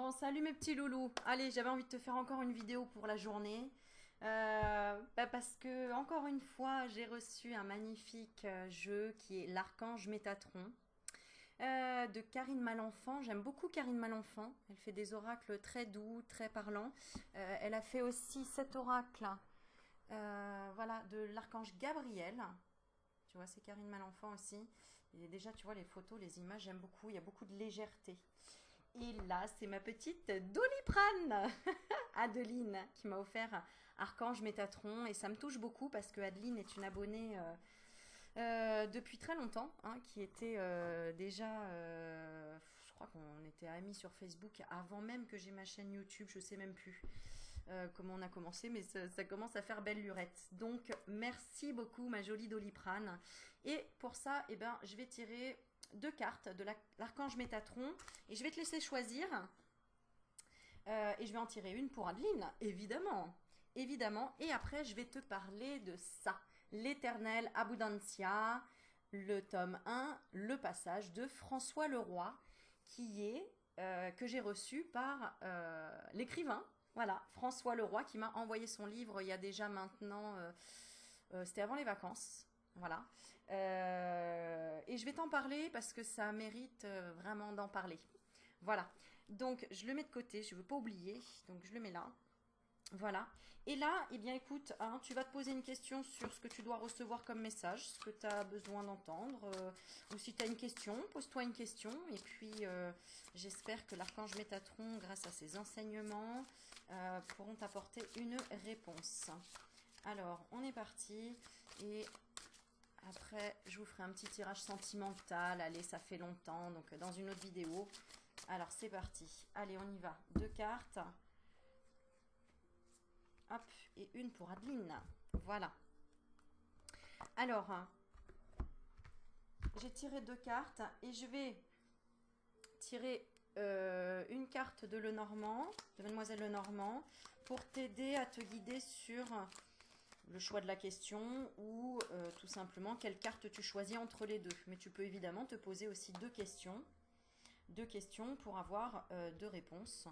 Bon, salut mes petits loulous. Allez, j'avais envie de te faire encore une vidéo pour la journée. Parce que, encore une fois, j'ai reçu un magnifique jeu qui est l'Archange Métatron de Karine Malenfant. J'aime beaucoup Karine Malenfant. Elle fait des oracles très doux, très parlants. Elle a fait aussi cet oracle voilà, de l'Archange Gabriel. Tu vois, c'est Karine Malenfant aussi. Et déjà, tu vois, les photos, les images, j'aime beaucoup. Il y a beaucoup de légèreté. Et là, c'est ma petite Doliprane, Adeline, qui m'a offert Archange Métatron. Et ça me touche beaucoup parce que Adeline est une abonnée depuis très longtemps, hein, qui était déjà, je crois qu'on était amis sur Facebook avant même que j'ai ma chaîne YouTube, je sais même plus comment on a commencé, mais ça commence à faire belle lurette. Donc, merci beaucoup, ma jolie Doliprane. Et pour ça, eh ben, je vais tirer deux cartes de l'Archange Métatron et je vais te laisser choisir. Et je vais en tirer une pour Adeline, évidemment. Évidemment. Et après, je vais te parler de ça. L'Éternel Abundancia, le tome 1, le passage de François Leroy, qui est, que j'ai reçu par l'écrivain. Voilà, François Leroy, qui m'a envoyé son livre il y a déjà maintenant, c'était avant les vacances. Voilà. Et je vais t'en parler parce que ça mérite vraiment d'en parler. Voilà. Donc, je le mets de côté, je ne veux pas oublier. Donc, je le mets là. Voilà. Et là, eh bien, écoute, hein, tu vas te poser une question sur ce que tu dois recevoir comme message, ce que tu as besoin d'entendre. Ou si tu as une question, pose-toi une question. Et puis, j'espère que l'Archange Métatron, grâce à ses enseignements, pourront t'apporter une réponse. Alors, on est parti. Et après, je vous ferai un petit tirage sentimental. Allez, ça fait longtemps, donc dans une autre vidéo. Alors, c'est parti. Allez, on y va. Deux cartes. Hop, et une pour Adeline. Voilà. Alors, j'ai tiré deux cartes et je vais tirer une carte de Lenormand, de Mademoiselle Lenormand, pour t'aider à te guider sur le choix de la question ou tout simplement quelle carte tu choisis entre les deux. Mais tu peux évidemment te poser aussi deux questions pour avoir deux réponses,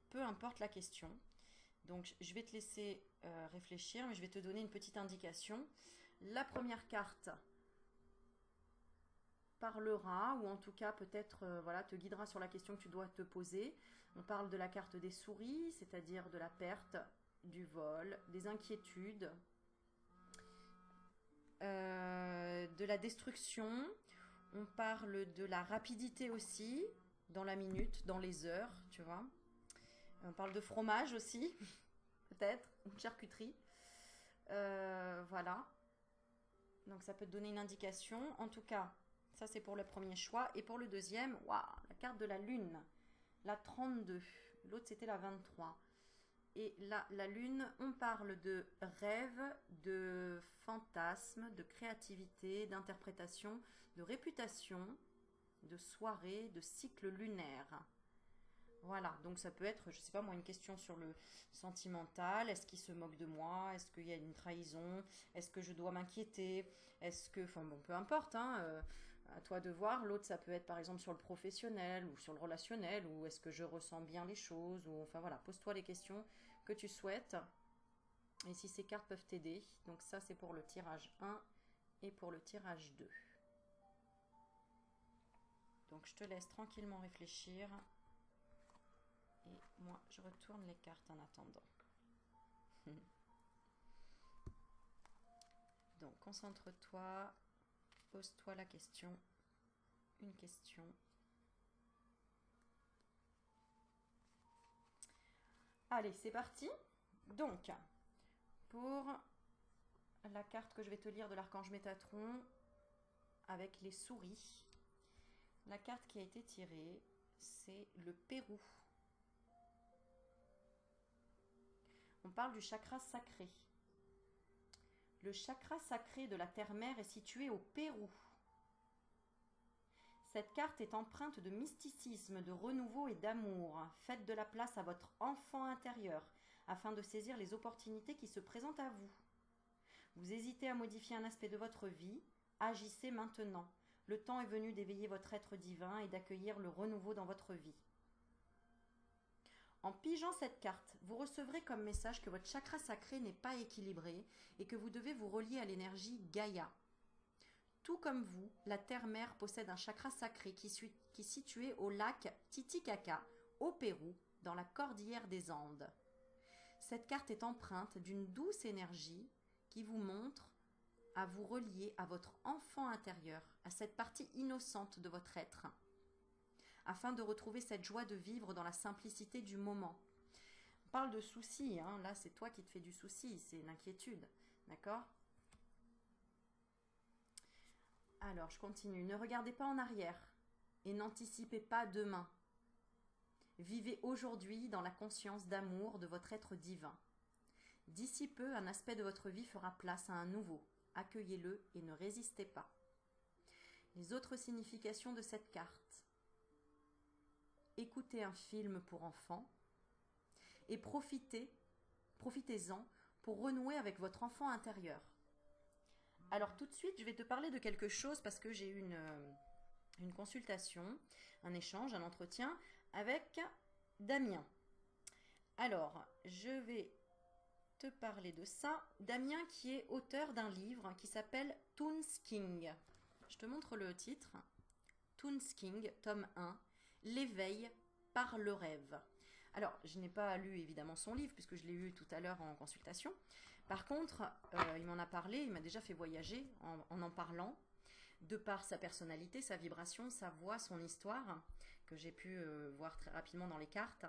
peu importe la question. Donc, je vais te laisser réfléchir, mais je vais te donner une petite indication. La première carte parlera, ou en tout cas peut-être voilà, te guidera sur la question que tu dois te poser. On parle de la carte des souris, c'est-à-dire de la perte, du vol, des inquiétudes, de la destruction. On parle de la rapidité aussi, dans la minute, dans les heures, tu vois. On parle de fromage aussi, peut-être, une charcuterie. Voilà. Donc ça peut te donner une indication. En tout cas, ça c'est pour le premier choix. Et pour le deuxième, waouh, la carte de la lune. La 32. L'autre c'était la 23. Et là, la lune, on parle de rêve, de fantasme, de créativité, d'interprétation, de réputation, de soirée, de cycle lunaire. Voilà, donc ça peut être, je sais pas moi, une question sur le sentimental. Est-ce qu'il se moque de moi? Est-ce qu'il y a une trahison? Est-ce que je dois m'inquiéter? Est-ce que, enfin bon, peu importe, hein, à toi de voir. L'autre, ça peut être par exemple sur le professionnel ou sur le relationnel, ou est-ce que je ressens bien les choses? Ou enfin voilà, pose-toi les questions que tu souhaites. Et si ces cartes peuvent t'aider, donc ça c'est pour le tirage 1 et pour le tirage 2. Donc je te laisse tranquillement réfléchir. Et moi, je retourne les cartes en attendant. Donc, concentre-toi, pose-toi la question, une question. Allez, c'est parti. Donc, pour la carte que je vais te lire de l'Archange Métatron, avec les souris, la carte qui a été tirée, c'est le Pérou. On parle du chakra sacré. Le chakra sacré de la terre-mère est situé au Pérou. Cette carte est empreinte de mysticisme, de renouveau et d'amour. Faites de la place à votre enfant intérieur afin de saisir les opportunités qui se présentent à vous. Vous hésitez à modifier un aspect de votre vie, agissez maintenant. Le temps est venu d'éveiller votre être divin et d'accueillir le renouveau dans votre vie. En pigeant cette carte, vous recevrez comme message que votre chakra sacré n'est pas équilibré et que vous devez vous relier à l'énergie Gaïa. Tout comme vous, la Terre-Mère possède un chakra sacré qui est situé au lac Titicaca, au Pérou, dans la cordillère des Andes. Cette carte est empreinte d'une douce énergie qui vous montre à vous relier à votre enfant intérieur, à cette partie innocente de votre être, afin de retrouver cette joie de vivre dans la simplicité du moment. On parle de soucis, hein. Là c'est toi qui te fais du souci, c'est une inquiétude, d'accord? Alors je continue, ne regardez pas en arrière et n'anticipez pas demain. Vivez aujourd'hui dans la conscience d'amour de votre être divin. D'ici peu, un aspect de votre vie fera place à un nouveau. Accueillez-le et ne résistez pas. Les autres significations de cette carte. Écoutez un film pour enfants et profitez-en pour renouer avec votre enfant intérieur. Alors tout de suite, je vais te parler de quelque chose parce que j'ai eu une consultation, un échange, un entretien avec Damien. Alors, je vais te parler de ça. Damien qui est auteur d'un livre qui s'appelle Toons King. Je te montre le titre. Toons King, tome 1, l'éveil par le rêve. Alors, je n'ai pas lu évidemment son livre puisque je l'ai eu tout à l'heure en consultation. Par contre, il m'en a parlé, il m'a déjà fait voyager en parlant, de par sa personnalité, sa vibration, sa voix, son histoire, que j'ai pu voir très rapidement dans les cartes.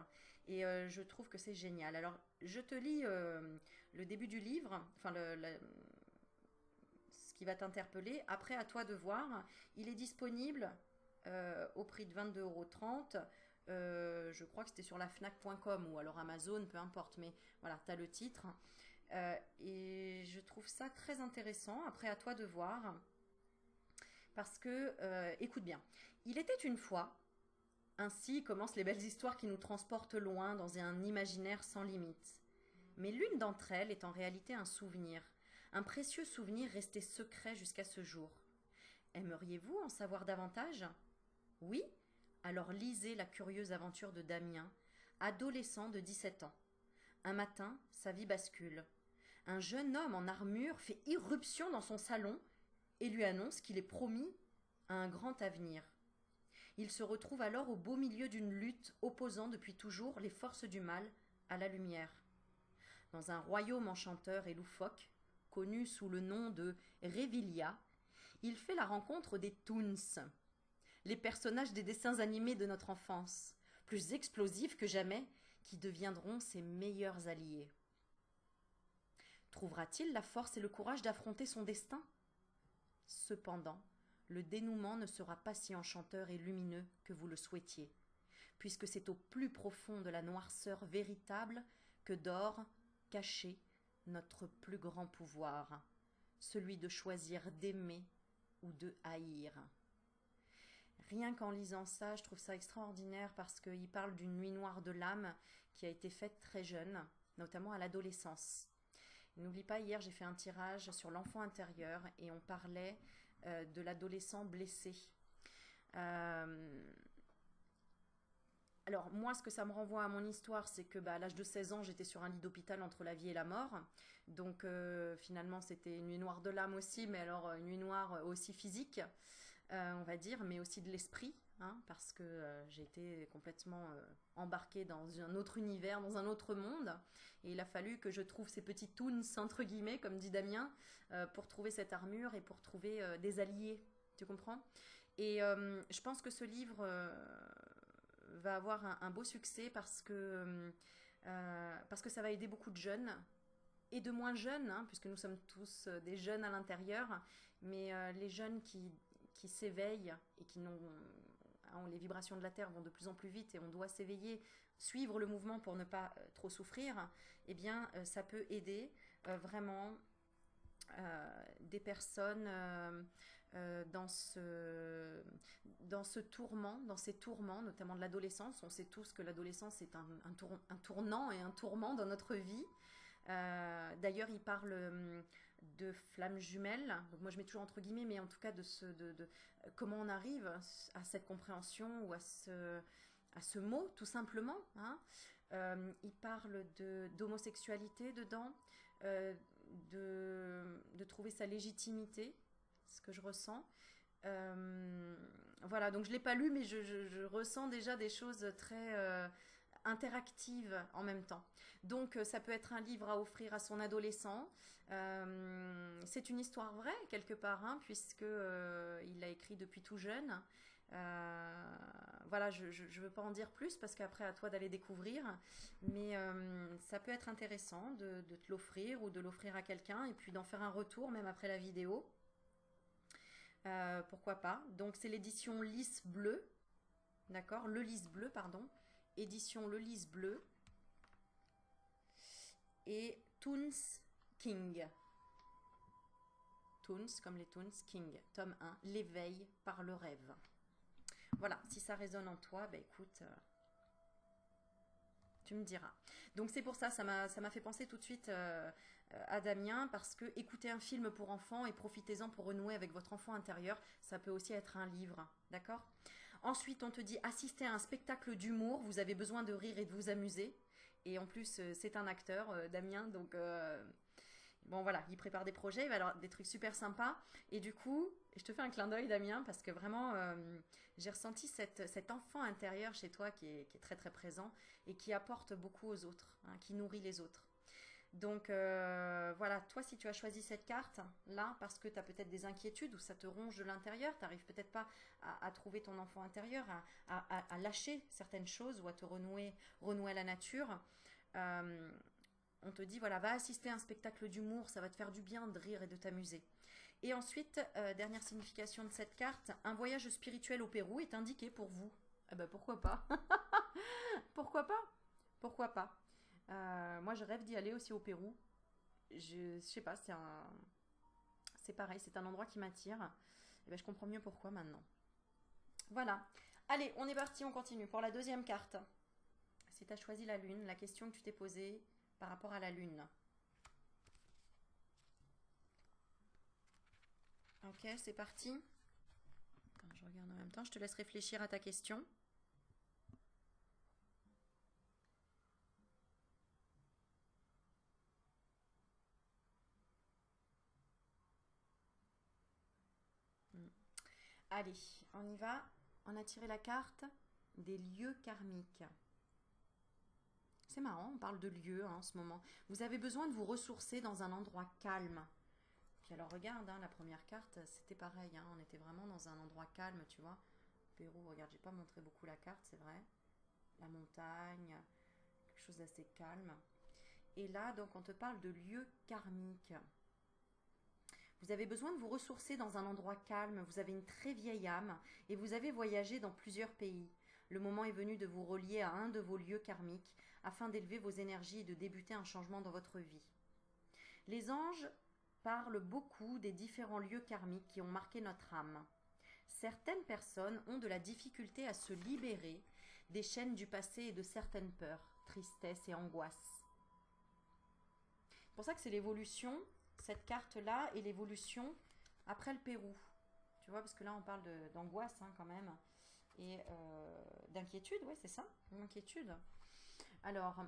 Et je trouve que c'est génial. Alors, je te lis le début du livre, enfin ce qui va t'interpeller. Après, à toi de voir. Il est disponible au prix de 22,30 €. Je crois que c'était sur la Fnac.com ou alors Amazon, peu importe. Mais voilà, tu as le titre. Et je trouve ça très intéressant. Après, à toi de voir. Parce que, écoute bien, il était une fois, ainsi commencent les belles histoires qui nous transportent loin dans un imaginaire sans limite. Mais l'une d'entre elles est en réalité un précieux souvenir resté secret jusqu'à ce jour. Aimeriez-vous en savoir davantage? Oui? Alors lisez la curieuse aventure de Damien, adolescent de 17 ans. Un matin, sa vie bascule. Un jeune homme en armure fait irruption dans son salon et lui annonce qu'il est promis à un grand avenir. Il se retrouve alors au beau milieu d'une lutte opposant depuis toujours les forces du mal à la lumière. Dans un royaume enchanteur et loufoque, connu sous le nom de Revilia, il fait la rencontre des Toons, les personnages des dessins animés de notre enfance, plus explosifs que jamais, qui deviendront ses meilleurs alliés. Trouvera-t-il la force et le courage d'affronter son destin? Cependant, le dénouement ne sera pas si enchanteur et lumineux que vous le souhaitiez, puisque c'est au plus profond de la noirceur véritable que dort, caché, notre plus grand pouvoir, celui de choisir d'aimer ou de haïr. Rien qu'en lisant ça, je trouve ça extraordinaire parce qu'il parle d'une nuit noire de l'âme qui a été faite très jeune, notamment à l'adolescence. N'oublie pas, hier j'ai fait un tirage sur l'enfant intérieur et on parlait de l'adolescent blessé. Alors moi, ce que ça me renvoie à mon histoire, c'est que à l'âge de 16 ans, j'étais sur un lit d'hôpital entre la vie et la mort. Donc finalement, c'était une nuit noire de l'âme aussi, mais alors une nuit noire aussi physique, on va dire, mais aussi de l'esprit, hein, parce que j'ai été complètement embarquée dans un autre univers, dans un autre monde. Et il a fallu que je trouve ces petits toons, entre guillemets, comme dit Damien, pour trouver cette armure et pour trouver des alliés. Tu comprends? Et je pense que ce livre va avoir un beau succès parce que ça va aider beaucoup de jeunes et de moins jeunes, hein, puisque nous sommes tous des jeunes à l'intérieur, mais les jeunes qui s'éveillent et qui n'ont les vibrations de la Terre vont de plus en plus vite et on doit s'éveiller, suivre le mouvement pour ne pas trop souffrir, eh bien ça peut aider vraiment des personnes dans ce tourment, dans ces tourments, notamment de l'adolescence. On sait tous que l'adolescence est un tournant et un tourment dans notre vie. D'ailleurs, il parle de flammes jumelles. Donc moi, je mets toujours entre guillemets, mais en tout cas de comment on arrive à cette compréhension ou à ce mot, tout simplement. Hein. Il parle d'homosexualité dedans, de trouver sa légitimité, ce que je ressens. Voilà, donc je ne l'ai pas lu, mais je ressens déjà des choses très interactives en même temps. Donc ça peut être un livre à offrir à son adolescent. C'est une histoire vraie quelque part, hein, puisque il l'a écrit depuis tout jeune. Voilà, je ne veux pas en dire plus parce qu'après à toi d'aller découvrir, mais ça peut être intéressant de te l'offrir ou de l'offrir à quelqu'un et puis d'en faire un retour même après la vidéo. Pourquoi pas. Donc c'est l'édition Lys Bleu, d'accord, Le Lys Bleu, pardon, édition Le Lys Bleu et Toons King. Toons comme les Toons, King, tome 1, L'éveil par le rêve. Voilà, si ça résonne en toi, bah écoute, tu me diras. Donc c'est pour ça, ça m'a fait penser tout de suite à Damien, parce que écouter un film pour enfants et profitez-en pour renouer avec votre enfant intérieur, ça peut aussi être un livre, d'accord? Ensuite, on te dit assister à un spectacle d'humour, vous avez besoin de rire et de vous amuser. Et en plus, c'est un acteur, Damien, donc bon voilà, il prépare des projets, il va avoir des trucs super sympas. Et du coup, je te fais un clin d'œil, Damien, parce que vraiment, j'ai ressenti cet enfant intérieur chez toi qui est très très présent et qui apporte beaucoup aux autres, hein, qui nourrit les autres. Donc voilà, toi si tu as choisi cette carte là parce que tu as peut-être des inquiétudes ou ça te ronge de l'intérieur, tu n'arrives peut-être pas à trouver ton enfant intérieur, à lâcher certaines choses ou à te renouer à la nature, euh, on te dit voilà, va assister à un spectacle d'humour, ça va te faire du bien de rire et de t'amuser. Et ensuite, dernière signification de cette carte, un voyage spirituel au Pérou est indiqué pour vous. Eh ben pourquoi pas. Pourquoi pas. Pourquoi pas. Moi, je rêve d'y aller aussi au Pérou. Je sais pas, c'est pareil, c'est un endroit qui m'attire. Et ben, je comprends mieux pourquoi maintenant. Voilà. Allez, on est parti, on continue pour la deuxième carte. Si tu as choisi la lune, la question que tu t'es posée par rapport à la lune. Ok, c'est parti. Attends, je regarde en même temps, je te laisse réfléchir à ta question. Allez, on y va. On a tiré la carte des lieux karmiques. C'est marrant, on parle de lieux hein, en ce moment. Vous avez besoin de vous ressourcer dans un endroit calme. Puis alors regarde, hein, la première carte, c'était pareil. Hein, on était vraiment dans un endroit calme, tu vois. Pérou, regarde, j'ai pas montré beaucoup la carte, c'est vrai. La montagne, quelque chose d'assez calme. Et là, donc, on te parle de lieux karmiques. Vous avez besoin de vous ressourcer dans un endroit calme, vous avez une très vieille âme et vous avez voyagé dans plusieurs pays. Le moment est venu de vous relier à un de vos lieux karmiques afin d'élever vos énergies et de débuter un changement dans votre vie. Les anges parlent beaucoup des différents lieux karmiques qui ont marqué notre âme. Certaines personnes ont de la difficulté à se libérer des chaînes du passé et de certaines peurs, tristesse et angoisses. C'est pour ça que c'est l'évolution, cette carte-là, et l'évolution après le Pérou. Tu vois, parce que là, on parle d'angoisse hein, quand même. Et d'inquiétude, ouais, c'est ça, une inquiétude. Alors,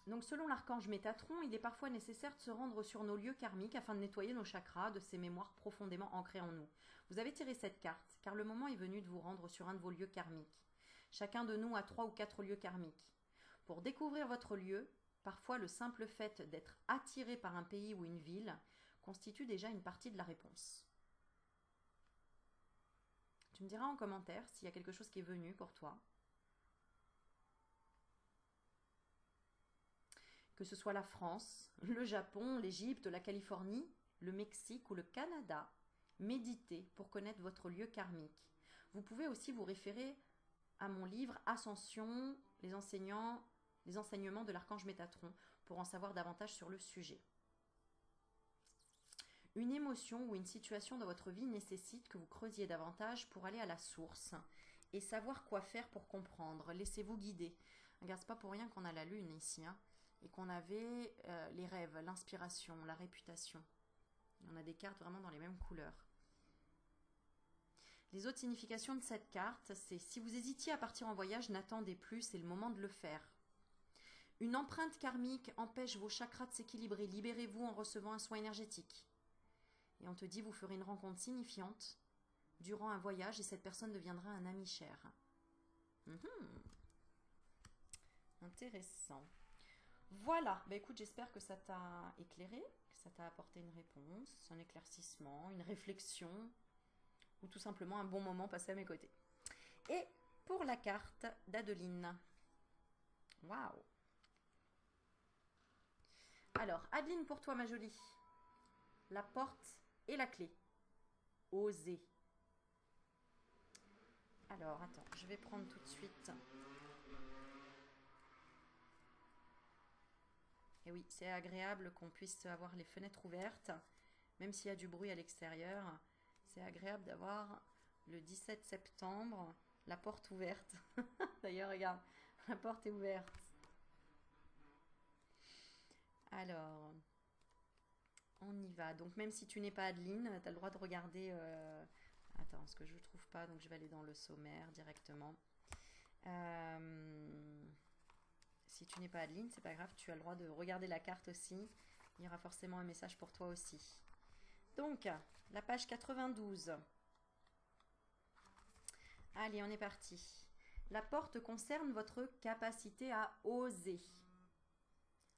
donc selon l'archange Métatron, il est parfois nécessaire de se rendre sur nos lieux karmiques afin de nettoyer nos chakras de ces mémoires profondément ancrées en nous. Vous avez tiré cette carte, car le moment est venu de vous rendre sur un de vos lieux karmiques. Chacun de nous a 3 ou 4 lieux karmiques. Pour découvrir votre lieu, parfois le simple fait d'être attiré par un pays ou une ville constitue déjà une partie de la réponse. Tu me diras en commentaire s'il y a quelque chose qui est venu pour toi. Que ce soit la France, le Japon, l'Égypte, la Californie, le Mexique ou le Canada, méditez pour connaître votre lieu karmique. Vous pouvez aussi vous référer à mon livre Ascension, les enseignements de l'archange Métatron pour en savoir davantage sur le sujet. Une émotion ou une situation dans votre vie nécessite que vous creusiez davantage pour aller à la source et savoir quoi faire pour comprendre. Laissez-vous guider. Regarde, c'est pas pour rien qu'on a la lune ici, hein, et qu'on avait les rêves, l'inspiration, la réputation. On a des cartes vraiment dans les mêmes couleurs. Les autres significations de cette carte, c'est si vous hésitiez à partir en voyage, n'attendez plus, c'est le moment de le faire. Une empreinte karmique empêche vos chakras de s'équilibrer. Libérez-vous en recevant un soin énergétique. Et on te dit, vous ferez une rencontre signifiante durant un voyage et cette personne deviendra un ami cher. Intéressant. Voilà, bah écoute, j'espère que ça t'a éclairé, que ça t'a apporté une réponse, un éclaircissement, une réflexion, ou tout simplement un bon moment passé à mes côtés. Et pour la carte d'Adeline. Waouh! Alors, Adeline, pour toi, ma jolie. La porte et la clé. Oser. Alors, attends, je vais prendre tout de suite. Et oui, c'est agréable qu'on puisse avoir les fenêtres ouvertes, même s'il y a du bruit à l'extérieur. C'est agréable d'avoir le 17 septembre la porte ouverte. D'ailleurs, regarde, la porte est ouverte. Alors, on y va. Donc, même si tu n'es pas Adeline, tu as le droit de regarder... Attends, ce que je ne trouve pas, donc je vais aller dans le sommaire directement. Si tu n'es pas Adeline, c'est pas grave, tu as le droit de regarder la carte aussi. Il y aura forcément un message pour toi aussi. Donc, la page 92. Allez, on est parti. La porte concerne votre capacité à oser,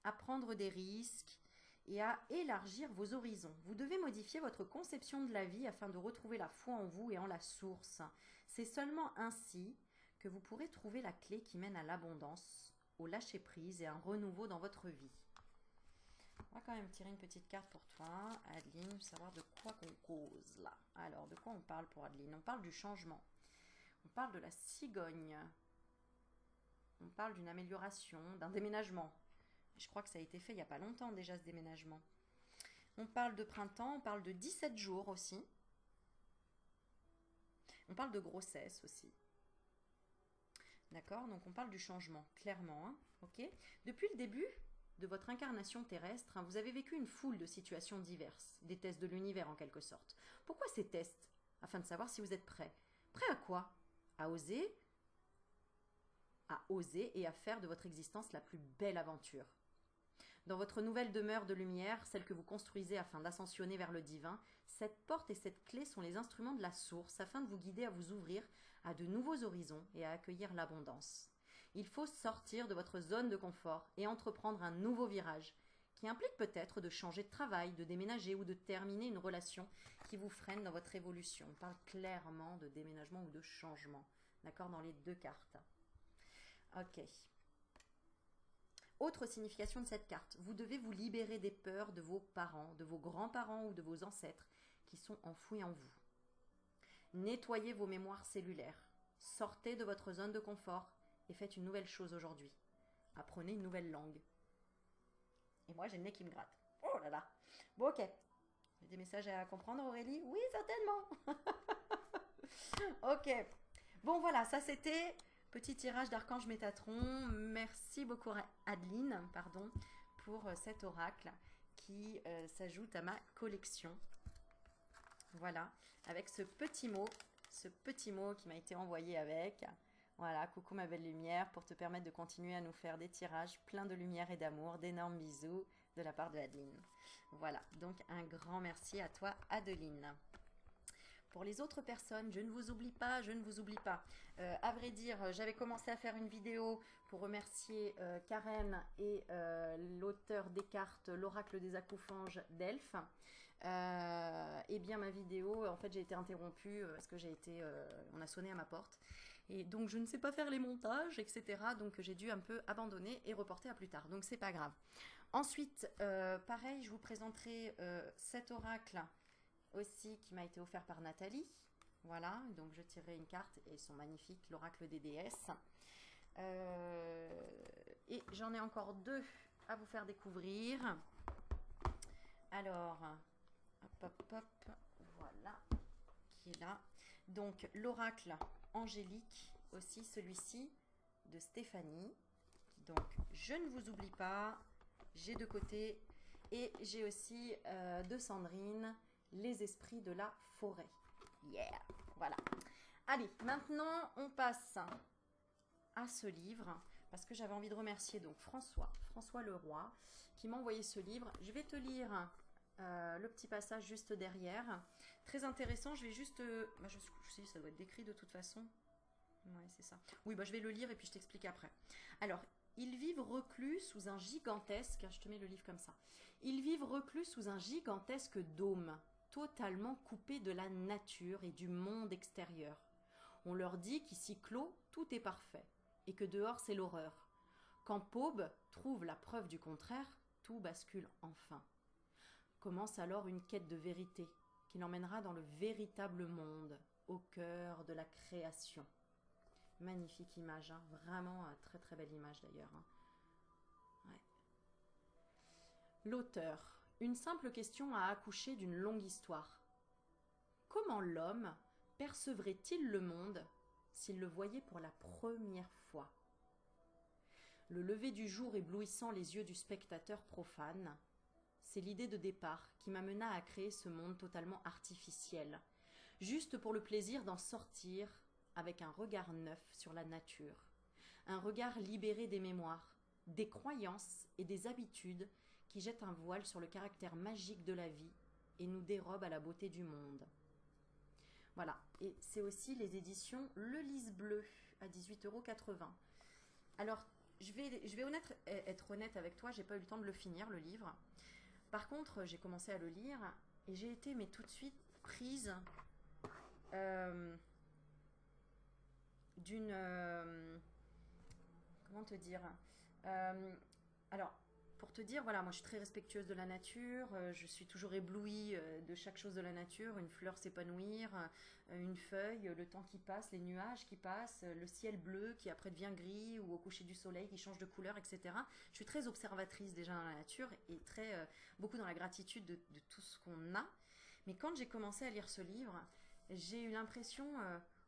à prendre des risques et à élargir vos horizons. Vous devez modifier votre conception de la vie afin de retrouver la foi en vous et en la source. C'est seulement ainsi que vous pourrez trouver la clé qui mène à l'abondance, au lâcher-prise et à un renouveau dans votre vie. On va quand même tirer une petite carte pour toi, Adeline, savoir de quoi qu'on cause là. Alors, de quoi on parle pour Adeline? On parle du changement. On parle de la cigogne. On parle d'une amélioration, d'un déménagement. Je crois que ça a été fait il n'y a pas longtemps déjà, ce déménagement. On parle de printemps, on parle de 17 jours aussi. On parle de grossesse aussi. D'accord? Donc on parle du changement, clairement. Hein, ok? Depuis le début de votre incarnation terrestre, hein, vous avez vécu une foule de situations diverses, des tests de l'univers en quelque sorte. Pourquoi ces tests? Afin de savoir si vous êtes prêt. Prêt à quoi? À oser et à faire de votre existence la plus belle aventure. Dans votre nouvelle demeure de lumière, celle que vous construisez afin d'ascensionner vers le divin, cette porte et cette clé sont les instruments de la source afin de vous guider à vous ouvrir à de nouveaux horizons et à accueillir l'abondance. Il faut sortir de votre zone de confort et entreprendre un nouveau virage qui implique peut-être de changer de travail, de déménager ou de terminer une relation qui vous freine dans votre évolution. On parle clairement de déménagement ou de changement, d'accord, dans les deux cartes. Ok. Autre signification de cette carte, vous devez vous libérer des peurs de vos parents, de vos grands-parents ou de vos ancêtres qui sont enfouis en vous. Nettoyez vos mémoires cellulaires, sortez de votre zone de confort et faites une nouvelle chose aujourd'hui. Apprenez une nouvelle langue. Et moi j'ai le nez qui me gratte. Oh là là. Bon ok. J'ai des messages à comprendre Aurélie? Oui certainement. Ok. Bon voilà, ça c'était... Petit tirage d'Archange Métatron. Merci beaucoup Adeline, pour cet oracle qui s'ajoute à ma collection. Voilà, avec ce petit mot qui m'a été envoyé avec. Voilà, coucou ma belle lumière, pour te permettre de continuer à nous faire des tirages pleins de lumière et d'amour. D'énormes bisous de la part de Adeline. Voilà, donc un grand merci à toi Adeline. Pour les autres personnes, je ne vous oublie pas. À vrai dire, j'avais commencé à faire une vidéo pour remercier Karen et l'auteur des cartes, l'oracle des acoufanges d'Elf. Eh bien, ma vidéo, en fait, j'ai été interrompue parce que on a sonné à ma porte. Et donc, je ne sais pas faire les montages, etc. Donc, j'ai dû un peu abandonner et reporter à plus tard. Donc, c'est pas grave. Ensuite, pareil, je vous présenterai cet oracle aussi qui m'a été offert par Nathalie. Voilà, donc je tirerai une carte et ils sont magnifiques, l'oracle des déesses. Et j'en ai encore deux à vous faire découvrir. Alors, hop, voilà, qui est là. Donc l'oracle angélique, aussi celui-ci de Stéphanie. Donc je ne vous oublie pas, j'ai de côté. Et j'ai aussi de Sandrine, les esprits de la forêt. Yeah! Voilà. Allez, maintenant on passe à ce livre, parce que j'avais envie de remercier donc François Leroy, qui m'a envoyé ce livre. Je vais te lire le petit passage juste derrière. Très intéressant, je vais juste... je sais, ça doit être décrit de toute façon. Ouais, c'est ça. Oui, je vais le lire et puis je t'explique après. Alors, ils vivent reclus sous un gigantesque... Je te mets le livre comme ça. Ils vivent reclus sous un gigantesque dôme, totalement coupé de la nature et du monde extérieur. On leur dit qu'ici clos, tout est parfait, et que dehors c'est l'horreur. Quand Paube trouve la preuve du contraire, tout bascule enfin. Commence alors une quête de vérité, qui l'emmènera dans le véritable monde, au cœur de la création. Magnifique image, hein. Vraiment très très belle image d'ailleurs. Hein. Ouais. L'auteur. Une simple question a accouché d'une longue histoire. Comment l'homme percevrait-il le monde s'il le voyait pour la première fois? Le lever du jour éblouissant les yeux du spectateur profane, c'est l'idée de départ qui m'amena à créer ce monde totalement artificiel, juste pour le plaisir d'en sortir avec un regard neuf sur la nature, un regard libéré des mémoires, des croyances et des habitudes qui jettent un voile sur le caractère magique de la vie et nous dérobent à la beauté du monde. Voilà, et c'est aussi les éditions Le Lys Bleu à 18,80 €. Alors, je vais être honnête avec toi, j'ai pas eu le temps de le finir, le livre. Par contre, j'ai commencé à le lire et j'ai été mais tout de suite prise d'une... comment te dire alors, pour te dire, voilà, moi je suis très respectueuse de la nature, je suis toujours éblouie de chaque chose de la nature, une fleur s'épanouir, une feuille, le temps qui passe, les nuages qui passent, le ciel bleu qui après devient gris ou au coucher du soleil qui change de couleur, etc. Je suis très observatrice déjà dans la nature et très beaucoup dans la gratitude de tout ce qu'on a. Mais quand j'ai commencé à lire ce livre, j'ai eu l'impression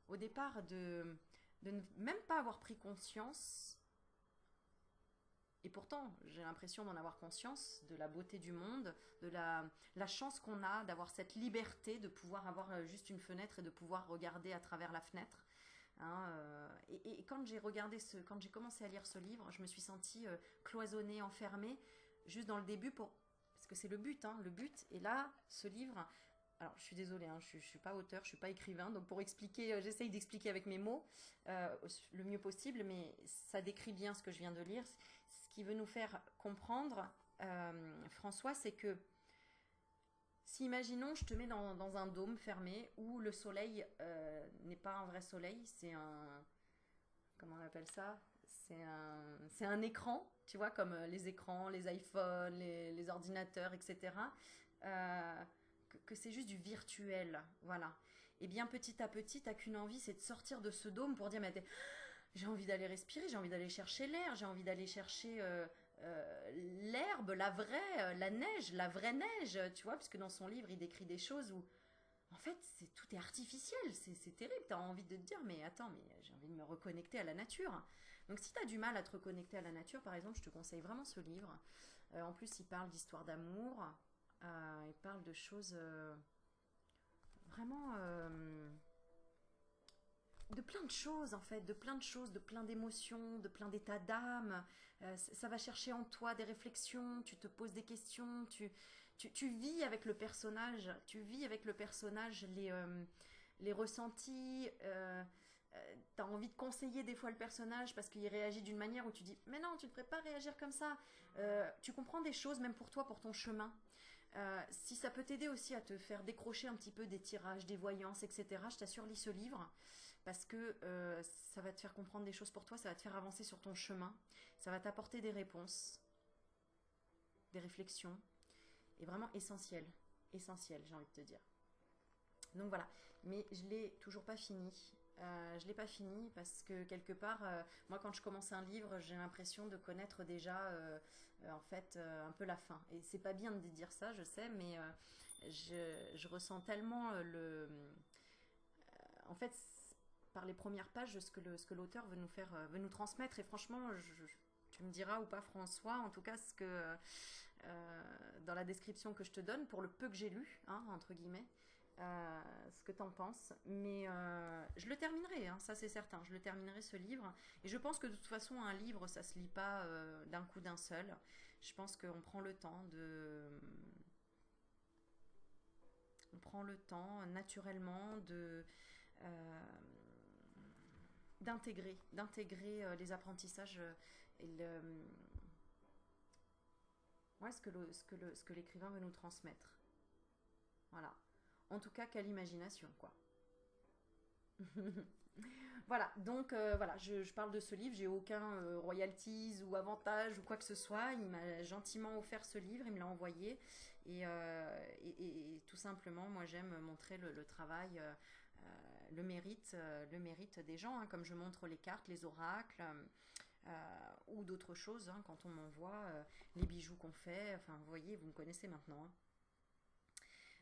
au départ de ne même pas avoir pris conscience. Et pourtant, j'ai l'impression d'en avoir conscience de la beauté du monde, de la chance qu'on a d'avoir cette liberté de pouvoir avoir juste une fenêtre et de pouvoir regarder à travers la fenêtre. Hein, et quand quand j'ai commencé à lire ce livre, je me suis sentie cloisonnée, enfermée, juste dans le début parce que c'est le but, hein, le but. Et là, ce livre, alors je suis désolée, hein, je suis pas auteur, je suis pas écrivain, donc pour expliquer, j'essaye d'expliquer avec mes mots le mieux possible, mais ça décrit bien ce que je viens de lire. Ce qui veut nous faire comprendre, François, c'est que si imaginons, je te mets dans un dôme fermé où le soleil n'est pas un vrai soleil, c'est un... Comment on appelle ça? C'est un écran, tu vois, comme les écrans, les iPhones, les ordinateurs, etc. Que c'est juste du virtuel, voilà. Et bien petit à petit, t'as qu'une envie, c'est de sortir de ce dôme pour dire, mais j'ai envie d'aller respirer, j'ai envie d'aller chercher l'air, j'ai envie d'aller chercher l'herbe, la vraie, la neige, la vraie neige, tu vois, puisque dans son livre, il décrit des choses où, en fait, tout est artificiel, c'est terrible, t'as envie de te dire, mais attends, mais j'ai envie de me reconnecter à la nature. Donc si t'as du mal à te reconnecter à la nature, par exemple, je te conseille vraiment ce livre. En plus, il parle d'histoire d'amour, il parle de choses vraiment... de plein de choses en fait, de plein de choses, de plein d'émotions, de plein d'états d'âme. Ça va chercher en toi des réflexions, tu te poses des questions, tu vis avec le personnage, les ressentis. Tu as envie de conseiller des fois le personnage parce qu'il réagit d'une manière où tu dis mais non, tu ne devrais pas réagir comme ça. Tu comprends des choses même pour toi, pour ton chemin. Si ça peut t'aider aussi à te faire décrocher un petit peu des tirages, des voyances, etc., je t'assure, lis ce livre parce que ça va te faire comprendre des choses pour toi, ça va te faire avancer sur ton chemin, ça va t'apporter des réponses, des réflexions, et vraiment essentiel, j'ai envie de te dire. Donc voilà, mais je l'ai toujours pas fini. Je l'ai pas fini parce que quelque part, moi quand je commence un livre, j'ai l'impression de connaître déjà en fait un peu la fin. Et c'est pas bien de dire ça, je sais, mais je ressens tellement en fait, par les premières pages, ce que l'auteur veut nous faire, veut nous transmettre. Et franchement, tu me diras ou pas, François, en tout cas, ce que dans la description que je te donne, pour le peu que j'ai lu, hein, entre guillemets, ce que t'en penses. Mais je le terminerai, hein, ça c'est certain. Je le terminerai ce livre. Et je pense que de toute façon, un livre, ça se lit pas d'un coup d'un seul. Je pense qu'on prend le temps de... On prend le temps naturellement de... euh, d'intégrer les apprentissages et ouais, ce que l'écrivain veut nous transmettre. Voilà. En tout cas, quelle imagination, quoi. Voilà, donc voilà, je parle de ce livre, j'ai aucun royalties ou avantage ou quoi que ce soit. Il m'a gentiment offert ce livre, il me l'a envoyé. Et tout simplement, moi j'aime montrer le travail, le mérite des gens, hein, comme je montre les cartes, les oracles. Ou d'autres choses, hein, quand on m'envoie les bijoux qu'on fait, enfin vous voyez, vous me connaissez maintenant, hein.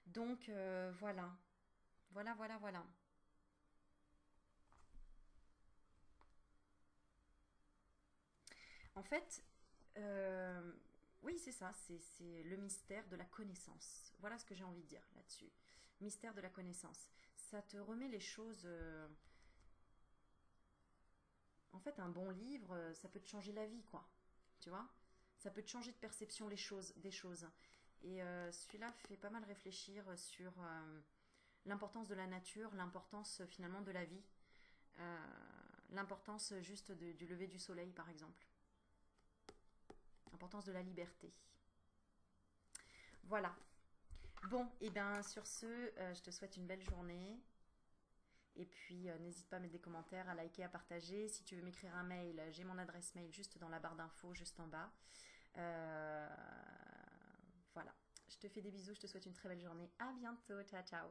Donc voilà, voilà. En fait, euh, oui, c'est ça, c'est le mystère de la connaissance. Voilà ce que j'ai envie de dire là-dessus. Mystère de la connaissance. Ça te remet les choses. En fait, un bon livre, ça peut te changer la vie, quoi. Tu vois? Ça peut te changer de perception des choses. Et celui-là fait pas mal réfléchir sur l'importance de la nature, l'importance finalement de la vie, euh, l'importance juste du lever du soleil, par exemple. L'importance de la liberté. Voilà. Bon, et bien sur ce, je te souhaite une belle journée. Et puis, n'hésite pas à mettre des commentaires, à liker, à partager. Si tu veux m'écrire un mail, j'ai mon adresse mail juste dans la barre d'infos, juste en bas. Euh, voilà. Je te fais des bisous, je te souhaite une très belle journée. À bientôt, ciao ciao.